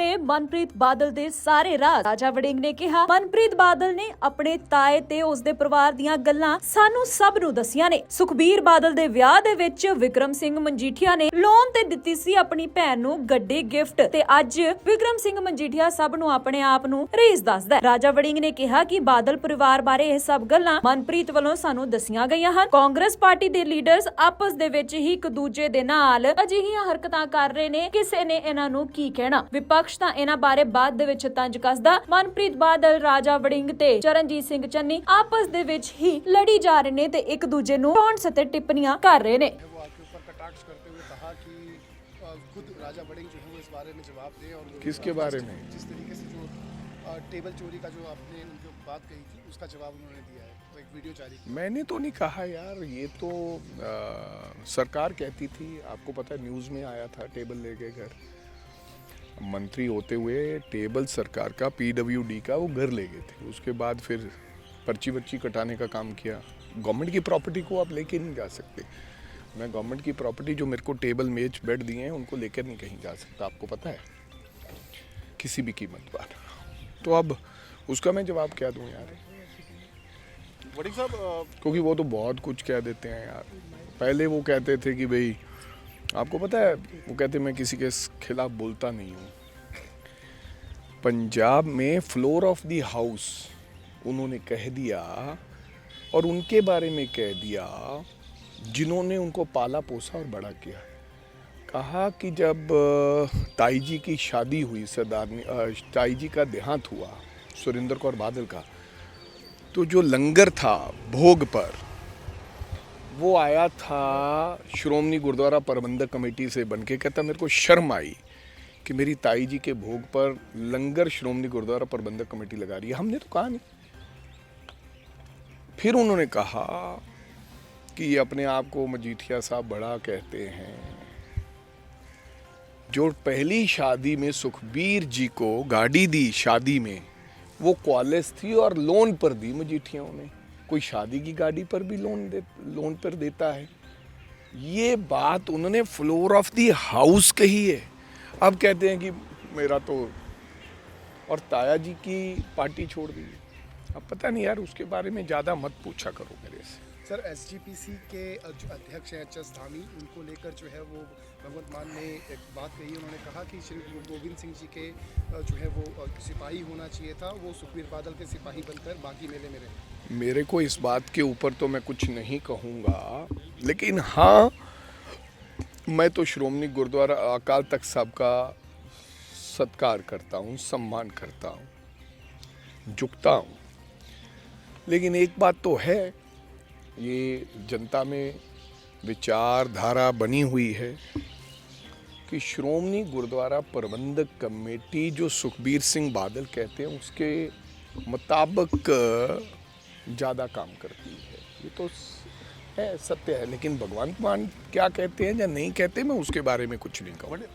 ਨੇ ਮਨਪ੍ਰੀਤ ਬਾਦਲ ਦੇ ਸਾਰੇ ਰਾਜ਼। ਰਾਜਾ ਵੜਿੰਗ ਨੇ ਕਿਹਾ, ਮਨਪ੍ਰੀਤ ਬਾਦਲ ਨੇ ਆਪਣੇ ਤਾਏ ਤੇ ਉਸਦੇ ਪਰਿਵਾਰ ਦੀਆਂ ਗੱਲਾਂ ਸਾਨੂੰ ਸਭ ਨੂੰ ਦੱਸੀਆਂ ਨੇ। ਸੁਖਬੀਰ ਬਾਦਲ ਦੇ ਵਿਆਹ ਦੇ ਵਿੱਚ ਵਿਕਰਮ ਸਿੰਘ ਮਜੀਠੀਆ ਨੇ ਲੋਨ ਤੇ ਦਿੱਤੀ ਸੀ ਆਪਣੀ ਭੈਣ ਨੂੰ ਗੱਡੀ ਗਿਫਟ, ਤੇ ਅੱਜ ਵਿਕਰਮ ਸਿੰਘ ਮਜੀਠੀਆ ਸਭ ਨੂੰ ਆਪਣੇ ਆਪ ਨੂੰ ਰਈਸ ਦੱਸਦਾ ਹੈ। ਰਾਜਾ ਵੜਿੰਗ ਨੇ ਕਿਹਾ ਕਿ ਬਾਦਲ ਪਰਿਵਾਰ ਬਾਰੇ ਇਹ ਸਭ ਗੱਲਾਂ ਮਨਪ੍ਰੀਤ ਵੱਲੋਂ ਸਾਨੂੰ ਦੱਸੀਆਂ ਗਈਆਂ ਹਨ। ਕਾਂਗਰਸ ਪਾਰਟੀ ਦੇ ਲੀਡਰਸ ਆਪਸ ਦੇ ਵਿੱਚ ਹੀ ਇੱਕ ਦੂਜੇ ਦੇ ਨਾਲ ਅਜਿਹੀਆਂ ਹਰਕਤਾਂ ਕਰ ਰਹੇ ਨੇ, ਕਿਸੇ ਨੇ ਇਹਨਾਂ ਨੂੰ ਕੀ ਕਹਿਣਾ। ਵਿਪਕਸ਼ ਤਾਂ ਇਹਨਾਂ ਬਾਰੇ ਬਾਅਦ ਦੇ ਵਿੱਚ ਤੰਜ ਕੱਸਦਾ। ਮਨਪ੍ਰੀਤ ਬਾਦਲ, ਰਾਜਾ ਵੜਿੰਗ ਤੇ ਚਰਨਜੀਤ ਸਿੰਘ ਚੰਨੀ ਆਪਸ ਦੇ ਵਿੱਚ ਹੀ ਲੜੀ ਜਾ ਰਹੇ ਨੇ ਤੇ ਇੱਕ ਦੂਜੇ ਨੂੰ ਟੌਂਟਸ ਅਤੇ ਟਿੱਪਣੀਆਂ कर रहे ने। वो आपके ऊपर कटाक्ष करते हुए कहा कि खुद राजा वड़िंग जो है वो इस बारे में जवाब दें। और किसके बारे में? जिस तरीके से जो टेबल चोरी का जो आपने उनकी बात कही थी उसका जवाब उन्होंने दिया है, तो एक वीडियो जारी की। मैंने तो नहीं कहा यार, ये तो सरकार कहती थी। आपको पता है न्यूज़ में आया था टेबल लेके घर, मंत्री होते हुए टेबल सरकार का PWD का वो घर ले गए थे। उसके बाद फिर पर्ची वर्ची कटाने का काम किया। गवर्नमेंट की प्रॉपर्टी को आप लेके नहीं जा सकते। मैं गवर्नमेंट की प्रॉपर्टी जो मेरे को टेबल मेज बेड दिए हैं उनको लेकर नहीं कहीं जा सकता, आपको पता है, किसी भी कीमत पर। तो अब उसका मैं जवाब क्या दूं यार, वड़िंग साहब, क्योंकि वो तो बहुत कुछ कह देते हैं यार। पहले वो कहते थे कि भाई, आपको पता है, वो कहते मैं किसी के खिलाफ बोलता नहीं हूँ। पंजाब में फ्लोर ऑफ द हाउस उन्होंने कह दिया, और उनके बारे में कह दिया जिन्होंने उनको पाला पोसा और बड़ा किया। कहा कि जब ताई जी की शादी हुई, ताई जी का देहांत हुआ सुरेंद्र कौर बादल का, तो जो लंगर था भोग पर, वो आया था श्रोमणी गुरुद्वारा प्रबंधक कमेटी से बन के। कहता मेरे को शर्म आई कि मेरी ताई जी के भोग पर लंगर श्रोमणी गुरुद्वारा प्रबंधक कमेटी लगा रही है। हमने तो कहा नहीं। फिर उन्होंने कहा कि ये अपने आप को मजीठिया साहब बड़ा कहते हैं। जो पहली शादी में सुखबीर जी को गाड़ी दी, शादी में वो कॉलेज थी और लोन पर दी मजीठियाओं ने। कोई शादी की गाड़ी पर भी लोन पर देता है। ये बात उन्होंने फ्लोर ऑफ द हाउस कही है। अब कहते हैं कि मेरा तो, और ताया जी की पार्टी छोड़ दी। अब पता नहीं यार, उसके बारे में ज़्यादा मत पूछा करो मेरे से। सर, SGPC के जो अध्यक्ष हैं HS धामी, उनको लेकर जो है वो भगवंत मान ने एक बात कही। उन्होंने कहा कि श्री गुरु गोविंद सिंह जी के जो है वो सिपाही होना चाहिए था, वो सुखबीर बादल के सिपाही बनकर बाकी मेले में रहे। मेरे को इस बात के ऊपर तो मैं कुछ नहीं कहूँगा, लेकिन हाँ, मैं तो श्रोमणी गुरुद्वारा अकाल तख्त साहब का सत्कार करता हूँ, सम्मान करता हूँ, झुकता हूँ। लेकिन एक बात तो है, ये जनता में विचारधारा बनी हुई है कि श्रोमणी गुरुद्वारा प्रबंधक कमेटी जो सुखबीर सिंह बादल कहते हैं उसके मुताबिक ज़्यादा काम करती है। ये तो है, सत्य है। लेकिन भगवंत मान क्या कहते हैं या नहीं कहते, मैं उसके बारे में कुछ नहीं कहूँगा।